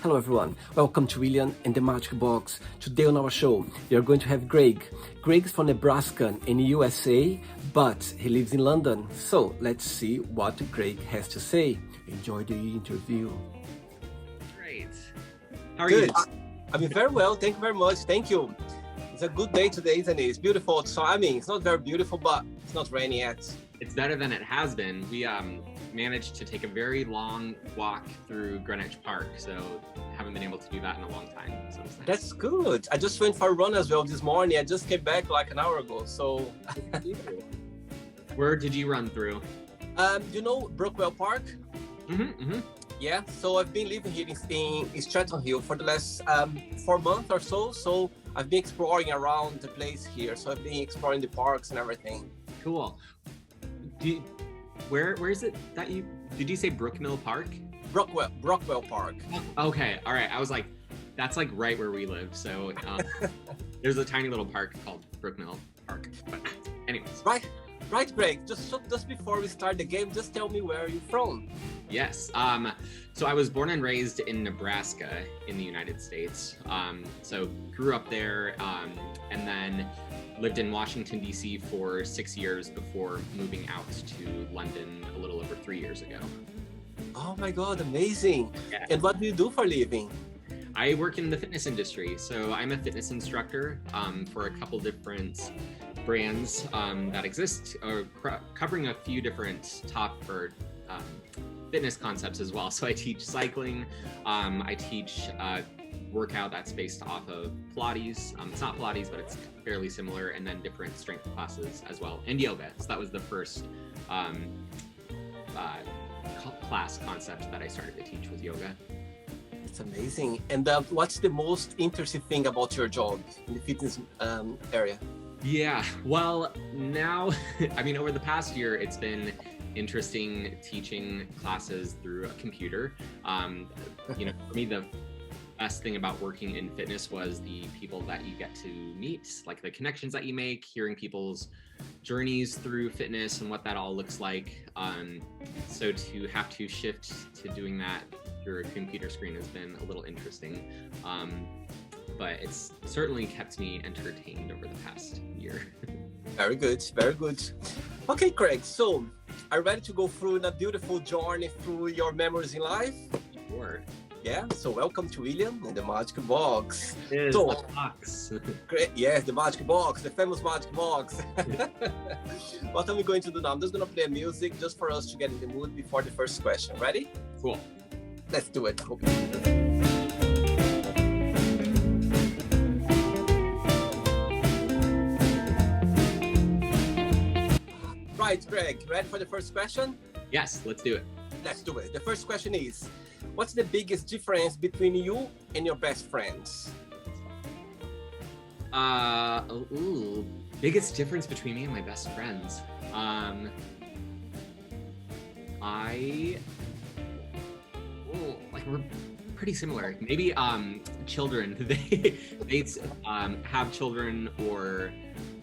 Hello everyone, welcome to William and the Magic Box. Today on our show, we are going to have Greg. Greg's from Nebraska in the USA, but he lives in London. So let's see what Greg has to say. Enjoy the interview. Great. How are Good. you? I'm very well. Thank you very much. Thank you. It's a good day today, isn't it? It's beautiful. So it's not very beautiful, but it's not raining yet. It's better than it has been. We managed to take a very long walk through Greenwich Park, so haven't been able to do that in a long time. So it's nice. That's good. I just went for a run as well this morning. I just came back like an hour ago. So, Where did you run through? you know Brookwell Park? Mm-hmm. Yeah. So I've been living here in Stratton Hill for the last 4 months or so. So I've been exploring around the place here. So I've been exploring the parks and everything. Cool. Where is it that did you say Brookmill Park? Brookwell Park. Okay, all right. I was like, that's like right where we live. So there's a tiny little park called Brookmill Park. But anyways. Right, Greg. Just before we start the game, just tell me where you're from. Yes. So I was born and raised in Nebraska in the United States. So grew up there, and then lived in Washington, D.C. for 6 years before moving out to London a little over 3 years ago. Oh my God, amazing. Yeah. And what do you do for a living? I work in the fitness industry. So I'm a fitness instructor for a couple different brands that exist, or covering a few different fitness concepts as well. So I teach cycling, I teach workout that's based off of Pilates. It's not Pilates, but it's fairly similar, and then different strength classes as well, and yoga. So that was the first class concept that I started to teach, was yoga. It's amazing. And what's the most interesting thing about your job in the fitness area? Yeah, well, now, over the past year, it's been interesting teaching classes through a computer. For me, the best thing about working in fitness was the people that you get to meet, like the connections that you make, hearing people's journeys through fitness and what that all looks like. So to have to shift to doing that through a computer screen has been a little interesting. But it's certainly kept me entertained over the past year. Very good, very good. Okay, Craig, so are you ready to go through a beautiful journey through your memories in life? Sure. Yeah, so welcome to William and the Magic Box. It is So, the box. great, yes, the Magic Box, the famous Magic Box. What are we going to do now? I'm just going to play music just for us to get in the mood before the first question. Ready? Cool. Let's do it. Right, Greg, ready for the first question? Yes, let's do it. Let's do it. The first question is, what's the biggest difference between you and your best friends? Biggest difference between me and my best friends. We're pretty similar. Maybe children. They have children, or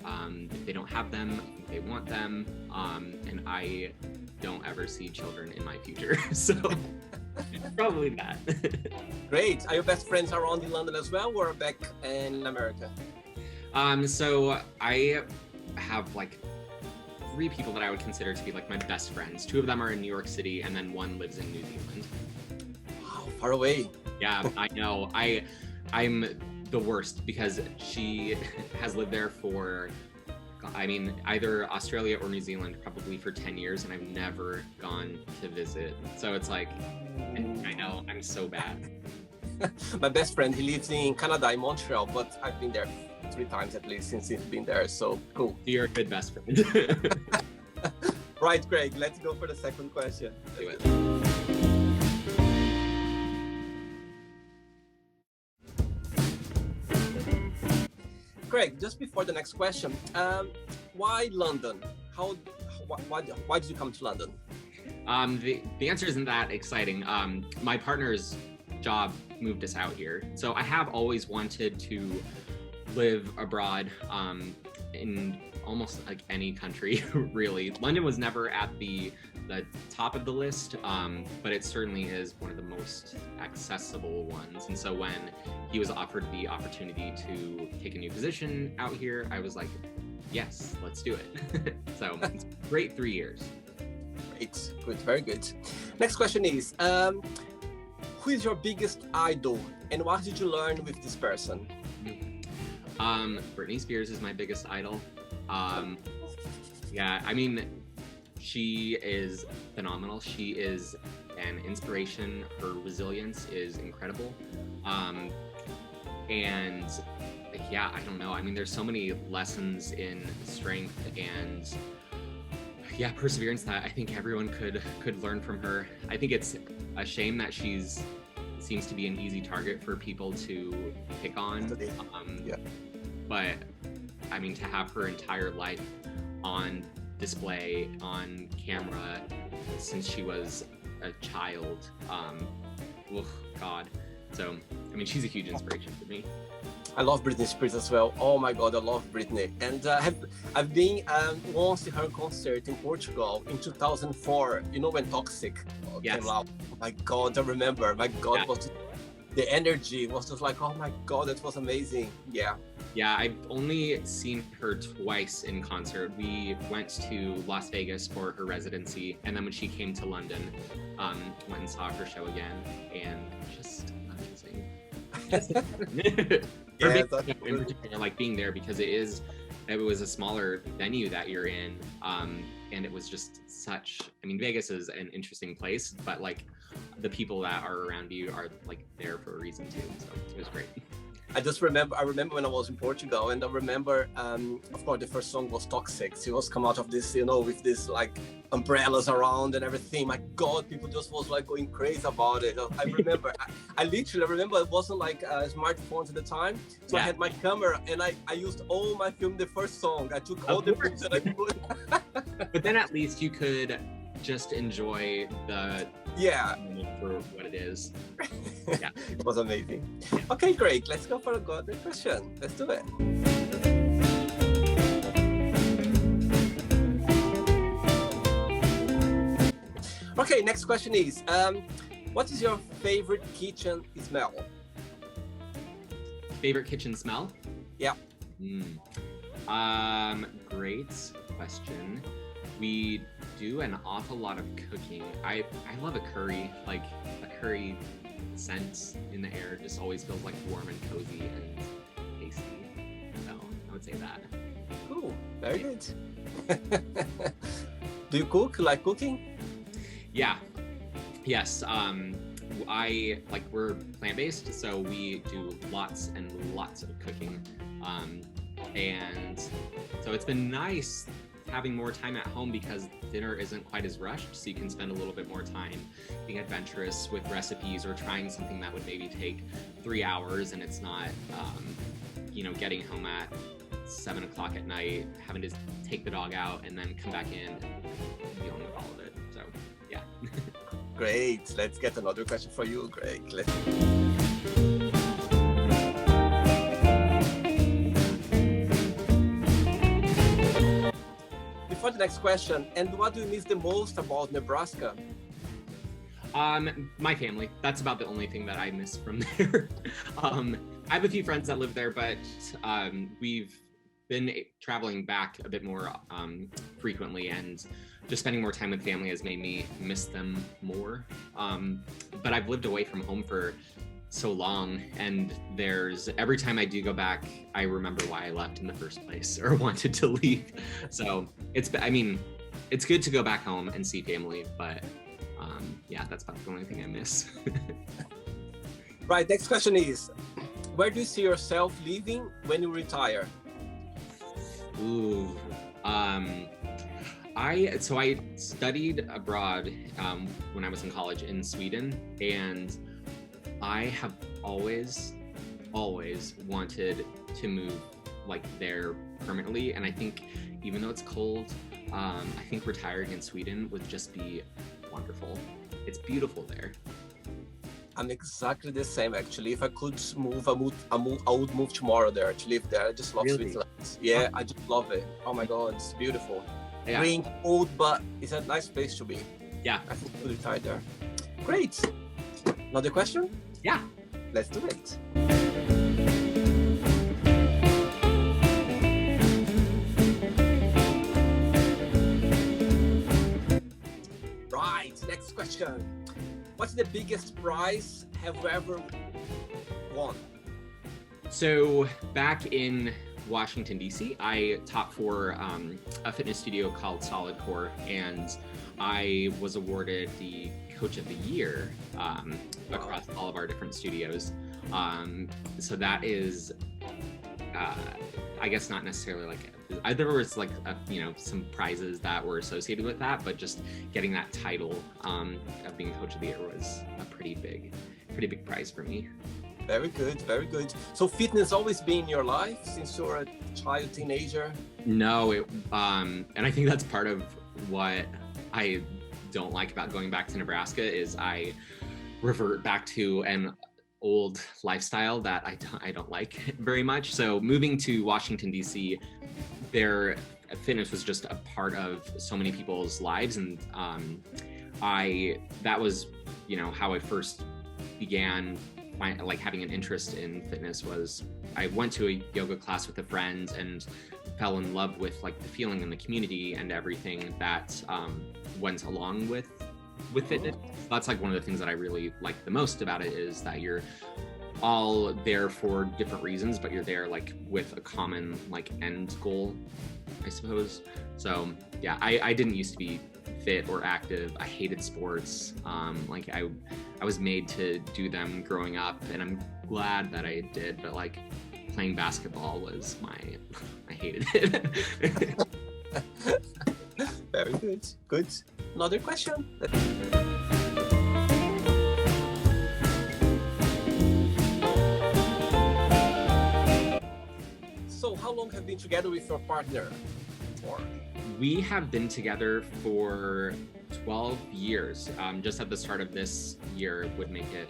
if they don't have them, they want them. And I don't ever see children in my future, so probably that. Great. Are your best friends around in London as well, or back in America? So I have like 3 people that I would consider to be like my best friends. 2 of them are in New York City, and then 1 lives in New Zealand. Wow, far away. Yeah, I know. I'm the worst because she has lived there for, either Australia or New Zealand probably for 10 years, and I've never gone to visit. So it's like, I know, I'm so bad. My best friend, he lives in Canada, in Montreal, but I've been there 3 times at least since he's been there. So cool. You're a good best friend. Right, Greg, let's go for the second question. Do it. Greg, just before the next question, why London? Why did you come to London? The answer isn't that exciting. My partner's job moved us out here. So I have always wanted to live abroad in almost like any country, really. London was never at the top of the list, but it certainly is one of the most accessible ones. And so when he was offered the opportunity to take a new position out here, I was like, yes, let's do it. So it's a great 3 years. Great, good, very good. Next question is, who is your biggest idol and what did you learn with this person? Britney Spears is my biggest idol. Yeah, I mean, she is phenomenal. She is an inspiration. Her resilience is incredible. And yeah, I don't know. I mean, there's so many lessons in strength and yeah, perseverance that I think everyone could learn from her. I think it's a shame that seems to be an easy target for people to pick on. Yeah. But I mean, to have her entire life on display, on camera, since she was a child, God. So, I mean, she's a huge inspiration for me. I love Britney Spears as well. Oh my God, I love Britney. And I've been once to her concert in Portugal in 2004. You know when Toxic came out? Oh my God, I remember. My God, Yeah. The energy was just like, oh my God, that was amazing. Yeah. Yeah, I've only seen her twice in concert. We went to Las Vegas for her residency, and then when she came to London, went and saw her show again, and just amazing. For me, in particular, like being there because it was a smaller venue that you're in, and it was just such. I mean, Vegas is an interesting place, but like the people that are around you are like there for a reason too. So it was great. I remember when I was in Portugal, and I remember, of course, the first song was Toxic. She was come out of this, with this like umbrellas around and everything. My God, people just was like going crazy about it. I remember, I literally remember it wasn't like smartphones at the time. So I had my camera and I used all my film, the first song. I took all the films that I could. But then at least you could just enjoy the for what it is. Yeah, it was amazing. Okay, great. Let's go for a golden question. Let's do it. Okay, next question is, what is your favorite kitchen smell? Favorite kitchen smell? Yeah. Great question. We do an awful lot of cooking. I love a curry, like a curry scent in the air just always feels like warm and cozy and tasty. So I would say that. Cool, very good. Do you cook? Like cooking? Yeah. Yes. We're plant-based, so we do lots and lots of cooking. And so it's been nice having more time at home because dinner isn't quite as rushed, so you can spend a little bit more time being adventurous with recipes or trying something that would maybe take 3 hours, and it's not, getting home at 7 o'clock at night, having to take the dog out and then come back in and dealing with all of it. So, yeah. Great. Let's get another question for you, Greg. Before the next question, and what do you miss the most about Nebraska? My family. That's about the only thing that I miss from there. I have a few friends that live there, but we've been traveling back a bit more frequently, and just spending more time with family has made me miss them more. But I've lived away from home for so long, and every time I do go back, I remember why I left in the first place or wanted to leave. So it's good to go back home and see family, but that's about the only thing I miss. Right, next question is, where do you see yourself living when you retire? Ooh, I studied abroad when I was in college in Sweden, and I have always wanted to move like there permanently. And I think even though it's cold, I think retiring in Sweden would just be wonderful. It's beautiful there. I'm exactly the same, actually. If I could move, I would move tomorrow there to live there. I just love Really? Switzerland. Yeah, I just love it. Oh my God, it's beautiful. Yeah. Rain, cold, but it's a nice place to be. Yeah. I feel really tired there. Great. Another question? Yeah. Let's do it. Right, next question. What's the biggest prize have you ever won? So back in Washington, D.C., I taught for a fitness studio called Solid Core, and I was awarded the Coach of the Year across all of our different studios. So that is, I guess, not necessarily like, there was like, some prizes that were associated with that, but just getting that title of being Coach of the Year was a pretty big prize for me. Very good, very good. So fitness always been in your life since you're a child, teenager? No, and I think that's part of what I don't like about going back to Nebraska is I revert back to an old lifestyle that I don't like very much. So moving to Washington, D.C., their fitness was just a part of so many people's lives, and that was how I first began having an interest in fitness. Was I went to a yoga class with a friend and fell in love with like the feeling in the community and everything that went along with fitness. That's like one of the things that I really like the most about it, is that you're all there for different reasons, but you're there like with a common like end goal, I suppose. So yeah, I didn't used to be fit or active. I hated sports. I was made to do them growing up, and I'm glad that I did, but like playing basketball was I hated it. Very good. Good. Another question. So how long have you been together with your partner for? We have been together for 12 years. Just at the start of this year would make it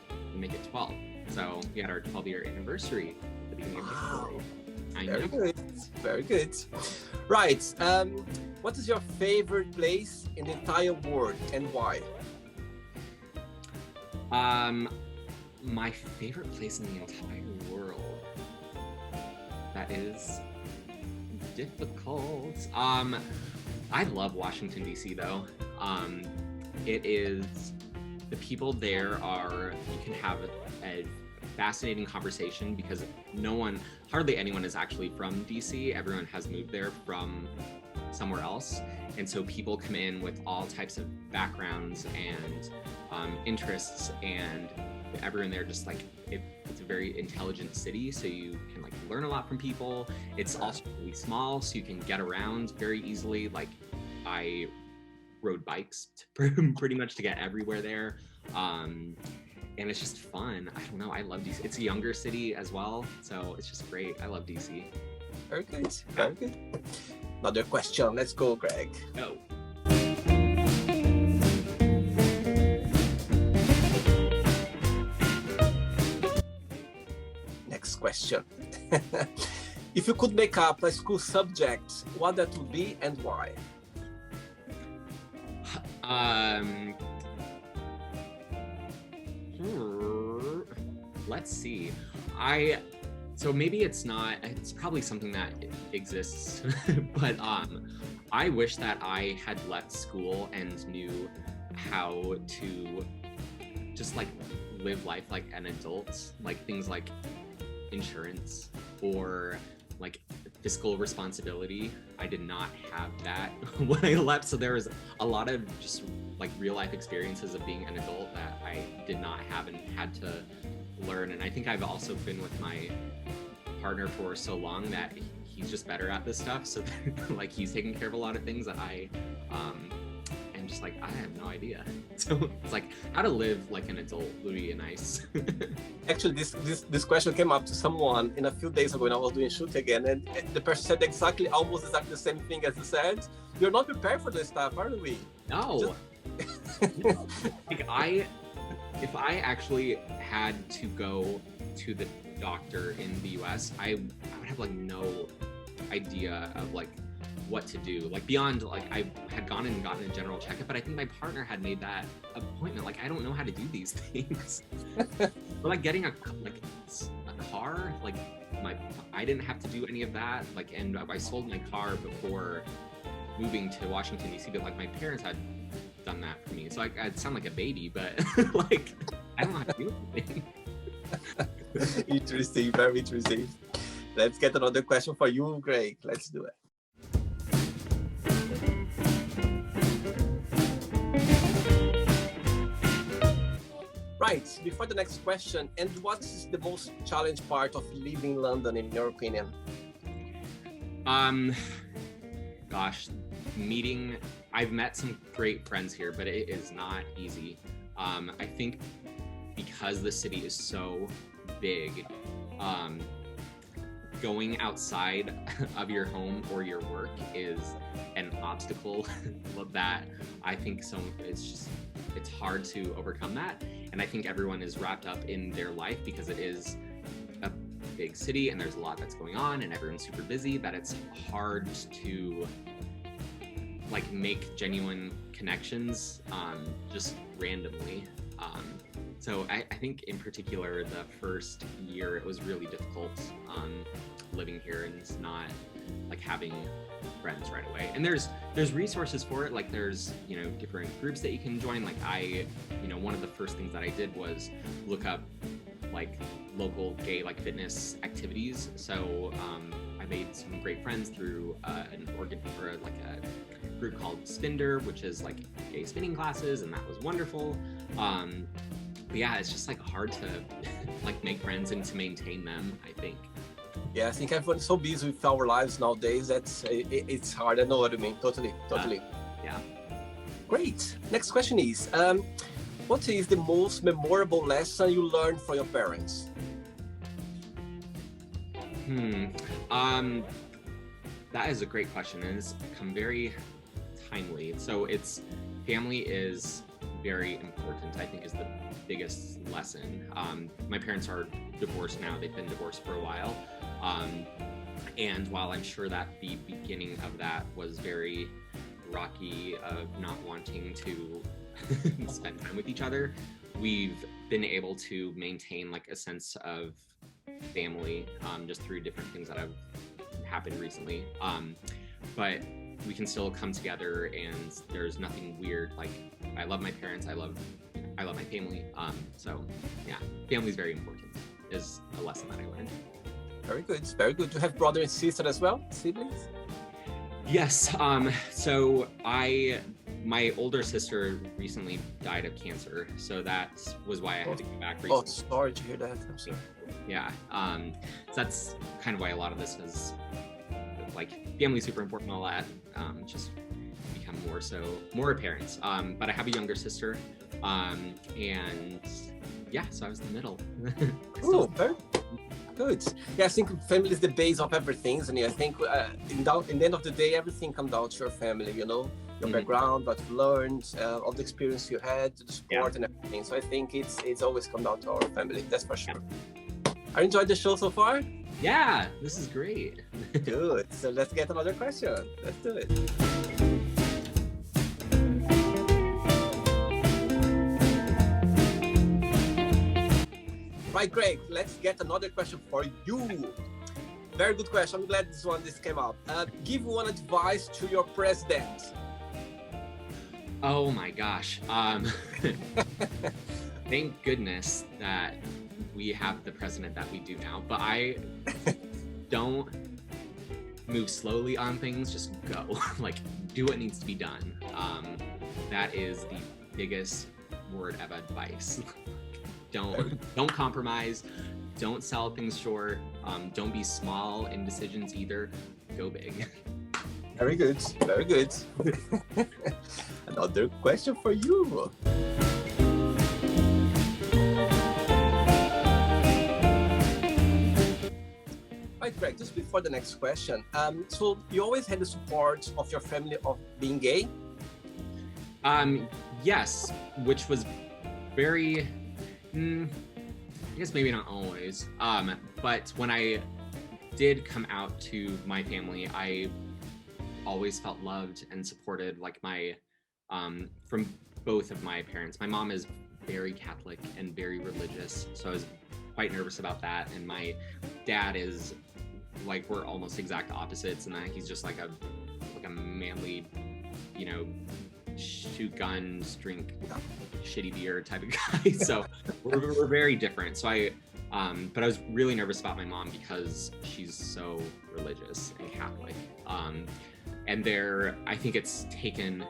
12. So we had our 12-year anniversary at the beginning of January. Very good. Very good. Right. What is your favorite place in the entire world and why? My favorite place in the entire world. That is difficult. I love Washington, D.C. though. It is, the people there are, you can have a fascinating conversation because hardly anyone is actually from DC. Everyone has moved there from somewhere else. And so people come in with all types of backgrounds and interests, and everyone there just like, it's a very intelligent city. So you can like learn a lot from people. It's also really small, so you can get around very easily. Like I rode bikes pretty much to get everywhere there. And it's just fun. I don't know. I love DC. It's a younger city as well, so it's just great. I love DC. Very good. Very good. Another question. Let's go, Greg. Go. Next question. If you could make up a school subject, what that would be and why? Let's see. So maybe it's probably something that exists, but I wish that I had left school and knew how to just like live life like an adult, like things like insurance or like fiscal responsibility. I did not have that when I left, so there was a lot of just like real life experiences of being an adult that I did not have and had to learn. And I think I've also been with my partner for so long that he's just better at this stuff, so like he's taking care of a lot of things that I am just like, I have no idea. So it's like how to live like an adult would be nice. Actually, this question came up to someone in a few days ago when I was doing shoot again, and the person said almost exactly the same thing as you said. You're not prepared for this stuff, are we? No. No. Like if I actually had to go to the doctor in the US, I would have like no idea of like what to do, like beyond like I had gone and gotten a general checkup, but I think my partner had made that appointment. Like I don't know how to do these things. But like getting a car, like I didn't have to do any of that. Like, and I sold my car before moving to Washington DC, but like my parents had done that for me. So I'd sound like a baby, but like I don't know how to do anything. Interesting, very interesting. Let's get another question for you, Greg. Let's do it. Right, before the next question, and what is the most challenging part of living in London, in your opinion? Gosh, I've met some great friends here, but it is not easy. I think because the city is so big, going outside of your home or your work is an obstacle that I think it's hard to overcome that. And I think everyone is wrapped up in their life because it is a big city and there's a lot that's going on and everyone's super busy, that it's hard to like make genuine connections just randomly. So I think in particular, the first year, it was really difficult living here and not like having friends right away. And there's resources for it. Like there's, different groups that you can join. Like one of the first things that I did was look up like local gay like fitness activities. So I made some great friends through a group called Spinder, which is like gay spinning classes, and that was wonderful. But yeah, it's just like hard to like make friends and to maintain them, I think. Yeah, I think everyone's so busy with our lives nowadays it's hard. I know what you mean. Totally. Yeah. Great. Next question is, what is the most memorable lesson you learned from your parents? That is a great question, and it's become very timely. So family is very important, I think, is the biggest lesson. My parents are divorced now. They've been divorced for a while. And while I'm sure that the beginning of that was very rocky of not wanting to spend time with each other, we've been able to maintain like a sense of family just through different things that have happened recently. But we can still come together and there's nothing weird. Like I love my parents, I love my family. So yeah, family is very important, is a lesson that I learned. Very good, very good. Do you have brother and sister as well, siblings? Yes, so my older sister recently died of cancer, so that was why I had to get back recently. Oh, sorry to hear that, I'm sorry. Yeah, so that's kind of why a lot of this is like family super important and all that, just become more apparent. But I have a younger sister, and yeah, so I was in the middle. Cool, very good. Yeah, I think family is the base of everything, and I think in the end of the day, everything comes down to your family, your background, what you learned, all the experience you had, the support and everything. So I think it's always come down to our family, that's for sure. I enjoyed the show so far. Yeah, this is great. Good. So let's get another question. Let's do it. Right, Greg, let's get another question for you. Very good question. I'm glad this came up. Give one advice to your president. Oh my gosh. Thank goodness that we have the president that we do now, but I don't move slowly on things, just go. Like, do what needs to be done. That is the biggest word of advice. Don't compromise, don't sell things short, don't be small in decisions either, go big. Very good, very good. Another question for you. Right, Greg, just before the next question, so you always had the support of your family of being gay? Yes, which was very, I guess maybe not always, but when I did come out to my family, I always felt loved and supported, like from both of my parents. My mom is very Catholic and very religious, so I was quite nervous about that. And my dad is like, we're almost exact opposites, and that he's just like a manly, shoot guns, drink shitty beer type of guy. So we're very different. So but I was really nervous about my mom because she's so religious and Catholic. And I think it's taken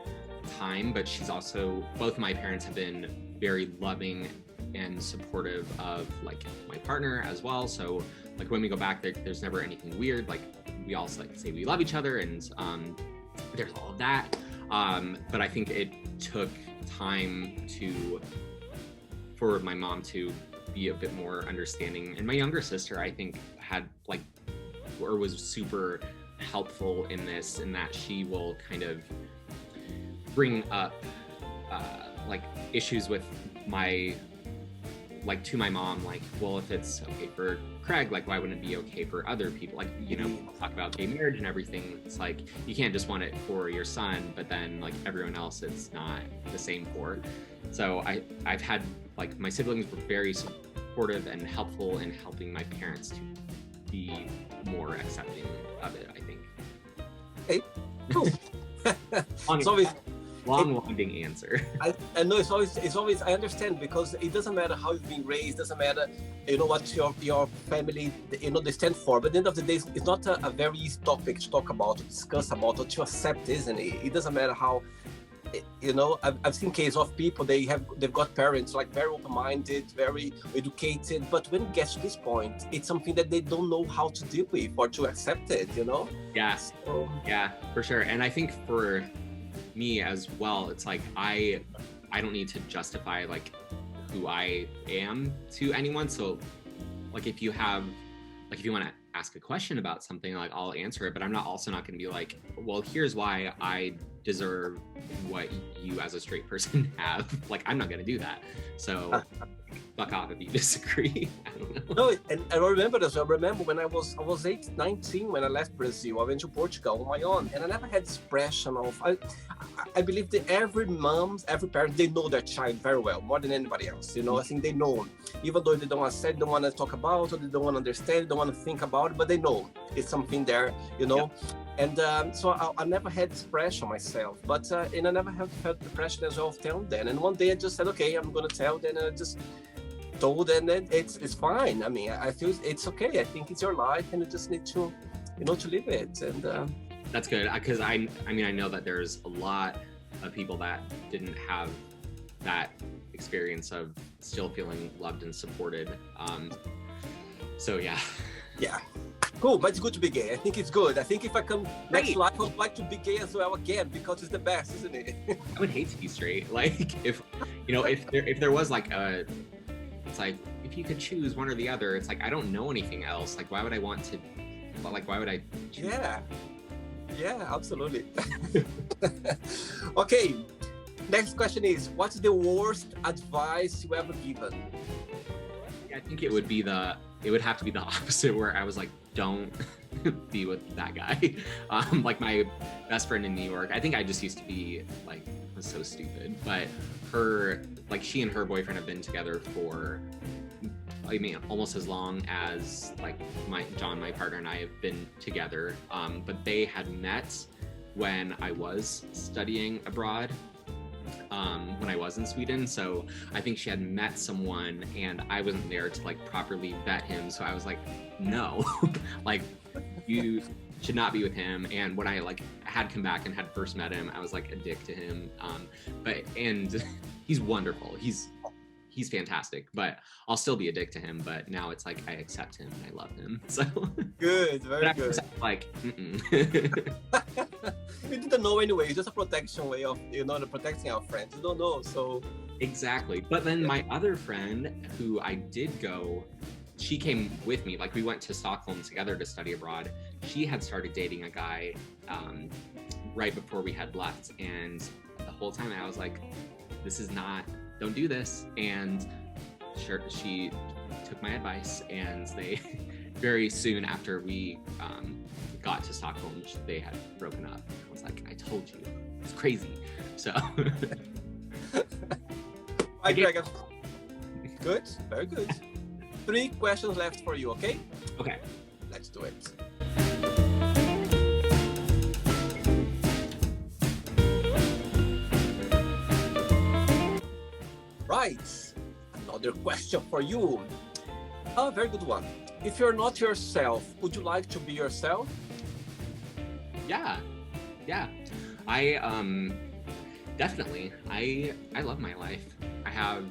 time, but she's also, both of my parents have been very loving and supportive of like my partner as well. So like when we go back there, there's never anything weird. Like we all like say we love each other, and there's all of that. But I think it took time for my mom to be a bit more understanding. And my younger sister, I think, was super helpful in this, in that she will kind of bring up like issues with to my mom, like, well, if it's okay for Craig, like, why wouldn't it be okay for other people? Like, we'll talk about gay marriage and everything. It's like, you can't just want it for your son, but then like everyone else, it's not the same for. So I've had, like, my siblings were very supportive and helpful in helping my parents to be more accepting of it, I think. Hey, cool. Long-winding answer. I know it's always, I understand, because it doesn't matter how you've been raised, doesn't matter, what your family, they stand for. But at the end of the day, it's not a very easy topic to talk about, to discuss about, or to accept, isn't it? It doesn't matter how, I've seen cases of people, they've got parents like very open-minded, very educated, but when it gets to this point, it's something that they don't know how to deal with or to accept it, Yeah, so, yeah, for sure. And I think for me as well, it's like I don't need to justify like who I am to anyone. So like if you want to ask a question about something, like I'll answer it, but I'm also not going to be like, well, here's why I deserve what you as a straight person have. Like, I'm not going to do that. So fuck off if you disagree. I don't know. No, and I remember this. I remember when I was 19 when I left Brazil. I went to Portugal on my own, and I never had this impression of. I believe that every parent, they know their child very well, more than anybody else. I think they know, even though they don't want to say, don't want to talk about, or they don't want to understand, don't want to think about it, but they know it's something there. Yeah. And so I never had this pressure myself, but and I never have felt the pressure as well of telling them. And one day I just said, okay, I'm going to tell them, and I just told, and then it's fine. I mean, I feel it's okay. I think it's your life, and you just need to, to live it. And that's good, because I know that there's a lot of people that didn't have that experience of still feeling loved and supported. So yeah. Yeah. Cool, but it's good to be gay. I think it's good. I think if I come next life, I would like to be gay as well again, because it's the best, isn't it? I would hate to be straight. Like if there was like it's like, if you could choose one or the other, it's like, I don't know anything else. Like, why would I want to? Like, why would I choose? Yeah, absolutely. Okay, next question is, what's the worst advice you ever given? I think it would have to be the opposite, where I was like, don't be with that guy. Like my best friend in New York, I think I just used to be like, was so stupid, but she and her boyfriend have been together for, almost as long as like my partner, and I have been together. But they had met when I was studying abroad, when I was in Sweden. So I think she had met someone, and I wasn't there to like properly vet him. So I was like, no, like, you should not be with him. And when I like had come back and had first met him, I was like a dick to him. And he's wonderful. He's fantastic, but I'll still be a dick to him. But now it's like, I accept him and I love him. So good, very good. Like, you didn't know anyway. It's just a protection way of, protecting our friends. You don't know, so. Exactly. But then my other friend, who I did go, she came with me. Like, we went to Stockholm together to study abroad. She had started dating a guy right before we had left, and the whole time I was like, don't do this. And sure, she took my advice, and very soon after we got to Stockholm, they had broken up. I was like, I told you, it's crazy. So. Hi, Greg. Good, very good. 3 questions left for you, okay? Okay. Let's do it. Right, another question for you. A very good one. If you're not yourself, would you like to be yourself? Yeah. I definitely. I love my life. I have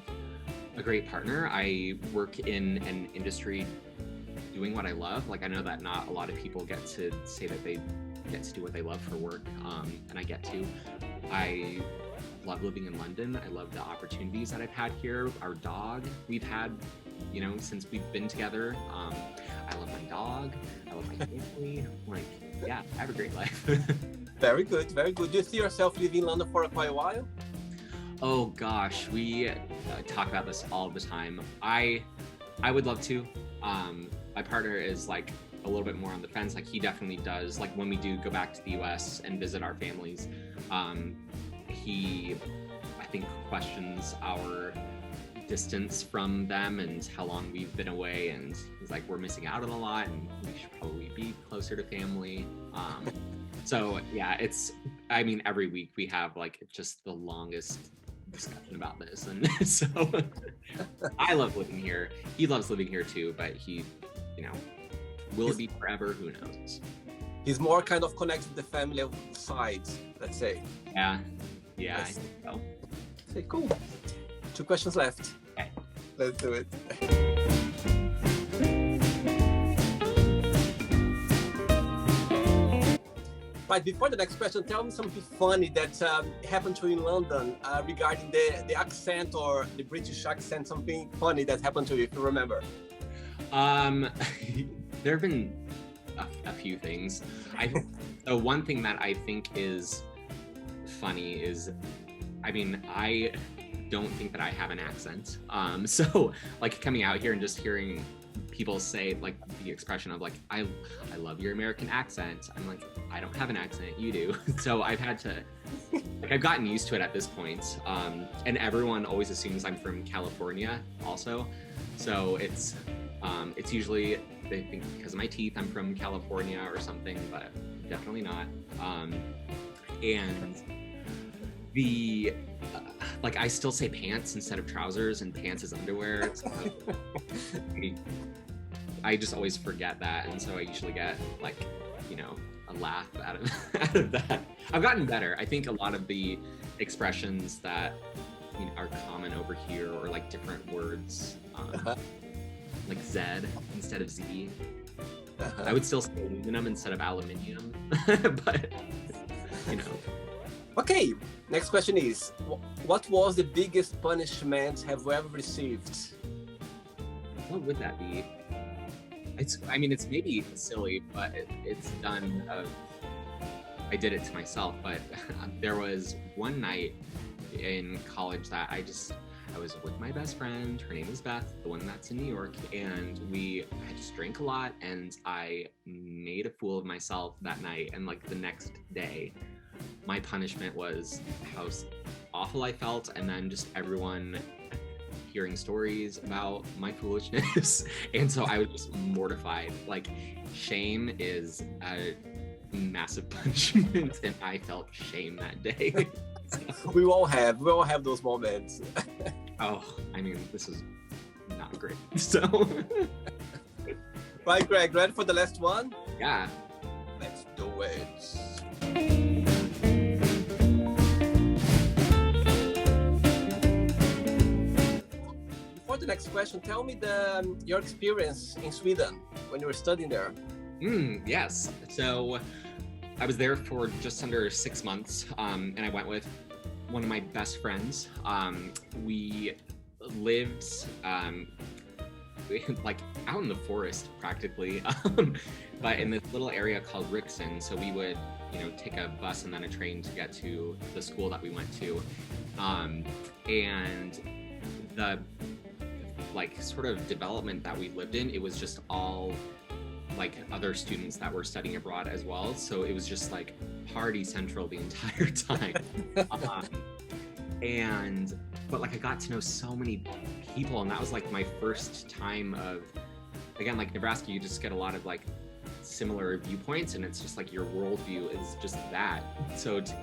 a great partner. I work in an industry doing what I love. Like, I know that not a lot of people get to say that they get to do what they love for work, and I get to. I love living in London. I love the opportunities that I've had here. Our dog we've had, since we've been together. I love my dog. I love my family. Like, yeah, I have a great life. Very good, very good. Do you see yourself living in London for quite a while? Oh gosh, we talk about this all the time. I would love to. My partner is like a little bit more on the fence. Like, he definitely does. Like, when we do go back to the US and visit our families, he, I think, questions our distance from them and how long we've been away, and he's like, we're missing out on a lot and we should probably be closer to family. So yeah, every week we have like just the longest discussion about this, and so I love living here. He loves living here too, but he, will it be forever? Who knows? He's more kind of connected to the family side, let's say. Yeah, I think so. Okay, cool. 2 questions left. Okay. Let's do it. Right, before the next question, tell me something funny that happened to you in London regarding the accent or the British accent, something funny that happened to you, if you remember. There have been a few things. The one thing that I think is funny is, I don't think that I have an accent. So like, coming out here and just hearing people say like the expression of like, I love your American accent. I'm like, I don't have an accent, you do. So I've had to, like, I've gotten used to it at this point. And everyone always assumes I'm from California also. So it's usually, they think because of my teeth, I'm from California or something, but definitely not. And the, like, I still say pants instead of trousers, and pants is underwear. So I just always forget that, and so I usually get like, a laugh out of that. I've gotten better. I think a lot of the expressions that are common over here, or like different words, like Z instead of Z. I would still say aluminum instead of aluminium, but Okay, next question is, what was the biggest punishment have you ever received? What would that be? It's maybe silly, but it's done I did it to myself, but there was one night in college that I was with my best friend. Her name is Beth, the one that's in New York, and I just drank a lot, and I made a fool of myself that night. And like, the next day, my punishment was how awful I felt, and then just everyone hearing stories about my foolishness. And so I was just mortified. Like, shame is a massive punishment, and I felt shame that day. We all have those moments. Oh, this is not great. So right, Greg, ready for the last one? Yeah, let's do it. For the next question, tell me your experience in Sweden when you were studying there. Yes. So I was there for just under 6 months, and I went with one of my best friends. We lived like out in the forest practically, but in this little area called Rixen. So we would, take a bus and then a train to get to the school that we went to. And the like sort of development that we lived in, it was just all like other students that were studying abroad as well. So it was just like party central the entire time. um, but like I got to know so many people, and that was like my first time of, again, like Nebraska, you just get a lot of like similar viewpoints, and it's just like your worldview is just that. So to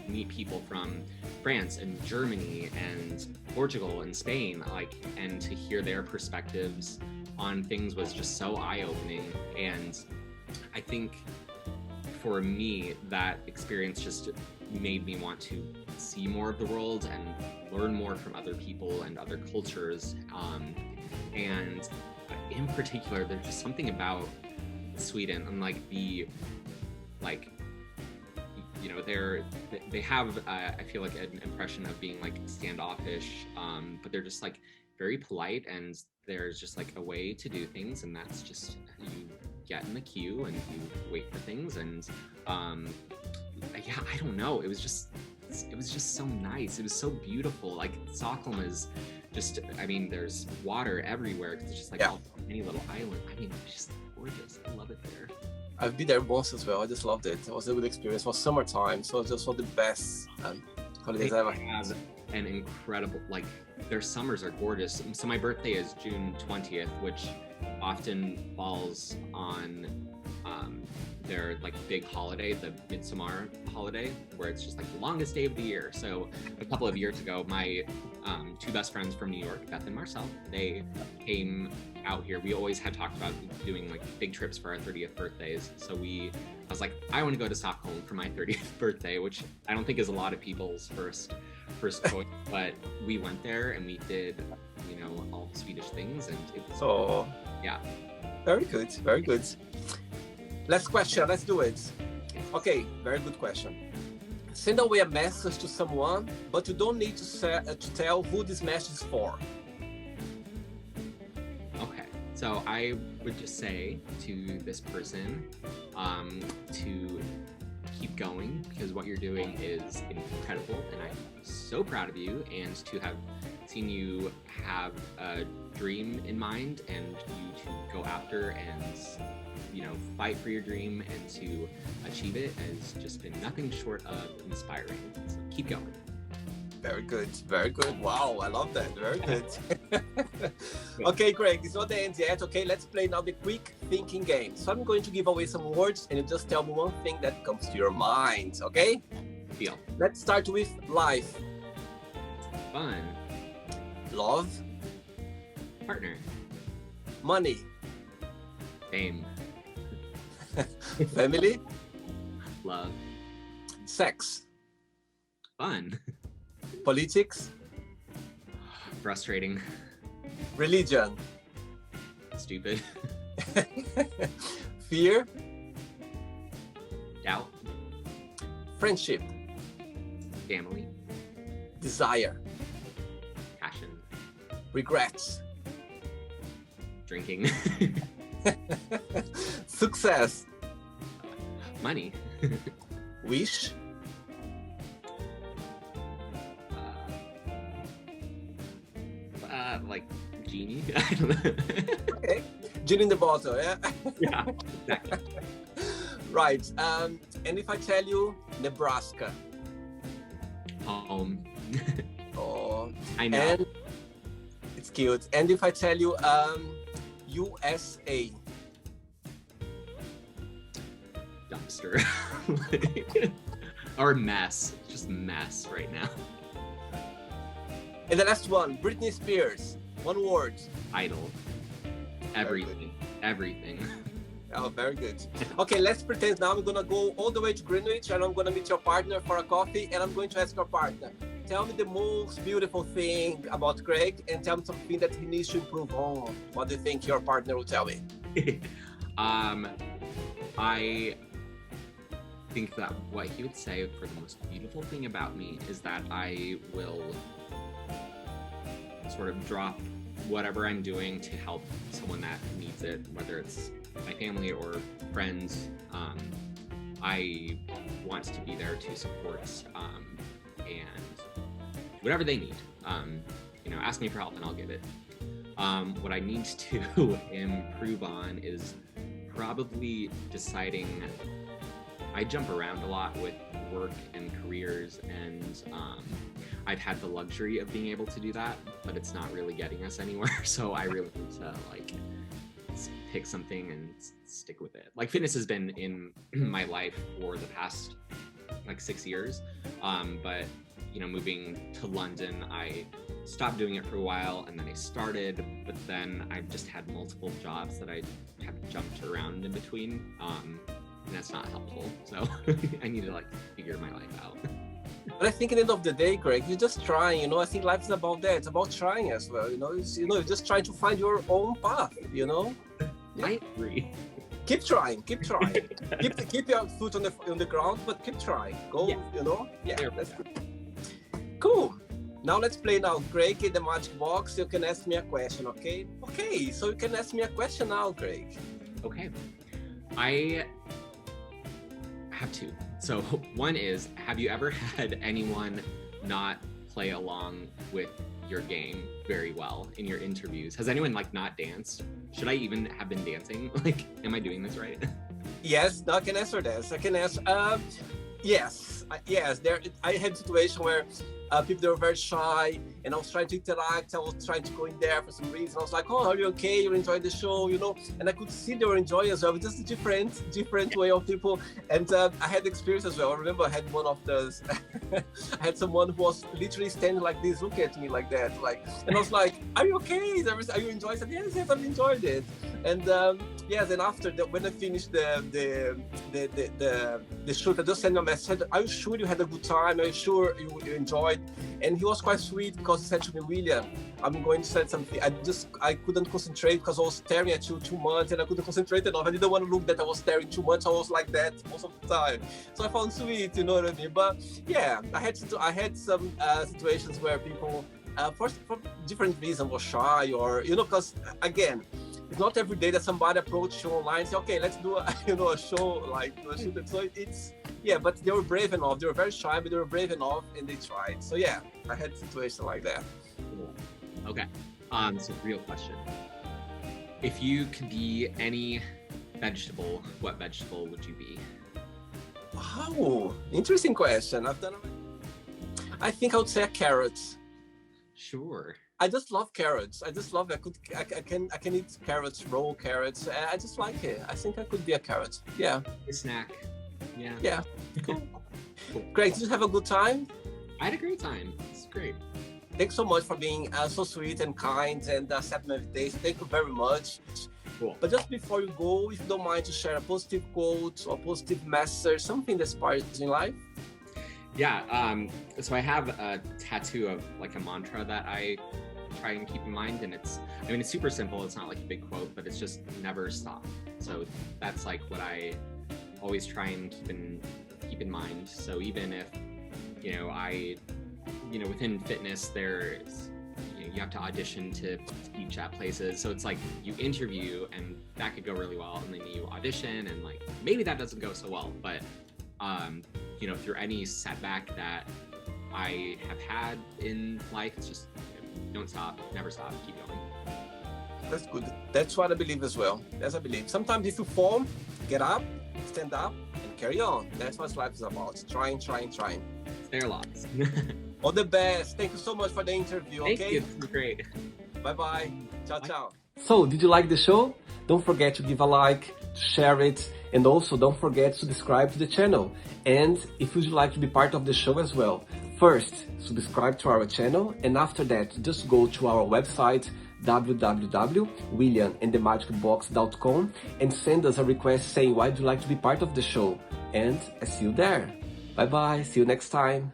meet people from France and Germany and Portugal and Spain, like, and to hear their perspectives on things was just so eye-opening. And I think for me, that experience just made me want to see more of the world and learn more from other people and other cultures. And in particular, there's just something about Sweden and like the, like, you know, they have I feel like an impression of being like standoffish, but they're just like very polite, and there's just like a way to do things, and that's just you get in the queue and you wait for things. And yeah, I don't know, it was just so nice. It was so beautiful. Like Stockholm is just, I mean, there's water everywhere because it's just like any little island. I mean, it's just gorgeous. I love it there. I've been there once as well. I just loved it. It was a good experience. It was summertime, so it was just one of the best holidays ever. Have an incredible, like, their summers are gorgeous. So my birthday is June 20th, which often falls on their like big holiday, the Midsummer holiday, where it's just like the longest day of the year. So a couple of years ago, my two best friends from New York, Beth and Marcel, they came out here. We always had talked about doing like big trips for our 30th birthdays. So I was like, I want to go to Stockholm for my 30th birthday, which I don't think is a lot of people's first choice, but we went there and we did, you know, all the Swedish things, and it was yeah. Very good, very good. Last question, let's do it. Okay, very good question. Send away a message to someone, but you don't need to tell who this message is for. Okay, so I would just say to this person to keep going, because what you're doing is incredible, and I'm so proud of you, and to have seen you have a dream in mind and you to go after and, you know, fight for your dream and to achieve it has just been nothing short of inspiring. So keep going. Very good, very good. Wow, I love that. Very good. Okay, Greg, it's not the end yet. Okay, let's play now the quick thinking game. So I'm going to give away some words and you just tell me one thing that comes to your mind, okay? Deal. Let's start with life. Fun. Love. Partner. Money. Fame. Family. Love. Sex. Fun. Politics. Frustrating. Religion. Stupid. Fear. Doubt. Friendship. Family. Desire. Passion. Regrets. Drinking. Success. Money. Wish. Like genie. I don't know. Okay. Gin in the bottle, yeah? Yeah, exactly. Right. And if I tell you Nebraska. Home. Oh, I know. and it's cute. And if I tell you USA. Dumpster. Or mess. Just mess right now. And the last one, Britney Spears. One word. Idol. Everything. Everything. Oh, very good. Okay, let's pretend now I'm gonna go all the way to Greenwich and I'm gonna meet your partner for a coffee, and I'm going to ask your partner, tell me the most beautiful thing about Greg and tell me something that he needs to improve on. What do you think your partner will tell me? I think that what he would say for the most beautiful thing about me is that I will sort of drop whatever I'm doing to help someone that needs it, whether it's my family or friends. I want to be there to support and whatever they need. You know, ask me for help and I'll give it. What I need to improve on is probably deciding. I jump around a lot with work and careers, and I've had the luxury of being able to do that, but it's not really getting us anywhere. So I really need to like pick something and stick with it. Like fitness has been in my life for the past like 6 years, but you know, moving to London, I stopped doing it for a while, and then I started, but then I've just had multiple jobs that I have jumped around in between, and that's not helpful. So I need to like figure my life out. But I think at the end of the day, Greg, you're just trying, you know. I think life is about that. It's about trying as well, you know. You're just trying to find your own path, you know. Yeah. I agree. Keep trying. Keep your foot on the ground, but keep trying. Go, Yeah. you know. Yeah, There. that's good. Cool. Now let's play now, Greg, in the magic box. You can ask me a question, okay? Okay, so you can ask me a question now, Greg. Okay. I have two. So one is, have you ever had anyone not play along with your game very well in your interviews? Has anyone like not danced? Should I even have been dancing? Like, am I doing this right? Yes, I can answer this. I can answer. Yes. There. I had a situation where people, they were very shy, and I was trying to interact. I was trying to go in there for some reason. I was like, "Oh, are you okay? You enjoyed the show, you know?" And I could see they were enjoying as well. Just a different way of people. And I had experience as well. I remember I had one of those. I had someone who was literally standing like this, look at me like that, like. And I was like, "Are you okay? Are you enjoying it?" Yes, I've enjoyed it. And yes, and after that, when I finished the shoot, I just sent him a message. Are you sure you had a good time? Are you sure you enjoyed? And he was quite sweet because he said to me, "William, I'm going to say something. I couldn't concentrate because I was staring at you too much, and I couldn't concentrate enough. I didn't want to look that I was staring too much. I was like that most of the time." So I found sweet, you know what I mean? But yeah, I had some situations where people, for different reasons, were shy, or you know, because again, it's not every day that somebody approaches you online and say, "Okay, let's do a show like a shoot." So it's. Yeah, but they were brave enough. They were very shy, but they were brave enough, and they tried. So yeah, I had a situation like that. Cool. Okay. So real question. If you could be any vegetable, what vegetable would you be? Wow, interesting question. I think I would say a carrot. Sure. I just love carrots. I just love it. I can eat carrots, raw carrots. I just like it. I think I could be a carrot. Yeah. A snack. Yeah. Yeah. Cool. Great. Did you have a good time? I had a great time. It's great. Thanks so much for being so sweet and kind and accepting my invitation. Thank you very much. Cool. But just before you go, if you don't mind to share a positive quote or positive message, something that inspires you in life. Yeah. So I have a tattoo of like a mantra that I try and keep in mind, and it's super simple. It's not like a big quote, but it's just never stop. So that's like what I always try and keep in mind. So even if within fitness, there's you have to audition to teach at places. So it's like you interview, and that could go really well, and then you audition, and like maybe that doesn't go so well. But through any setback that I have had in life, it's just don't stop, never stop, keep going. That's good. That's what I believe as well. That's what I believe. Sometimes if you fall, get up, stand up, and carry on. That's what life is about. Trying. There are lots. All the best. Thank you so much for the interview. Thank Okay. you. This was great. Bye. Ciao, Bye. ciao. So, did you like the show? Don't forget to give a like, to share it, and also don't forget to subscribe to the channel. And if you'd like to be part of the show as well, first, subscribe to our channel, and after that, just go to our website, www.williamandthemagicbox.com, and send us a request saying why you'd like to be part of the show. And I see you there. Bye bye, see you next time.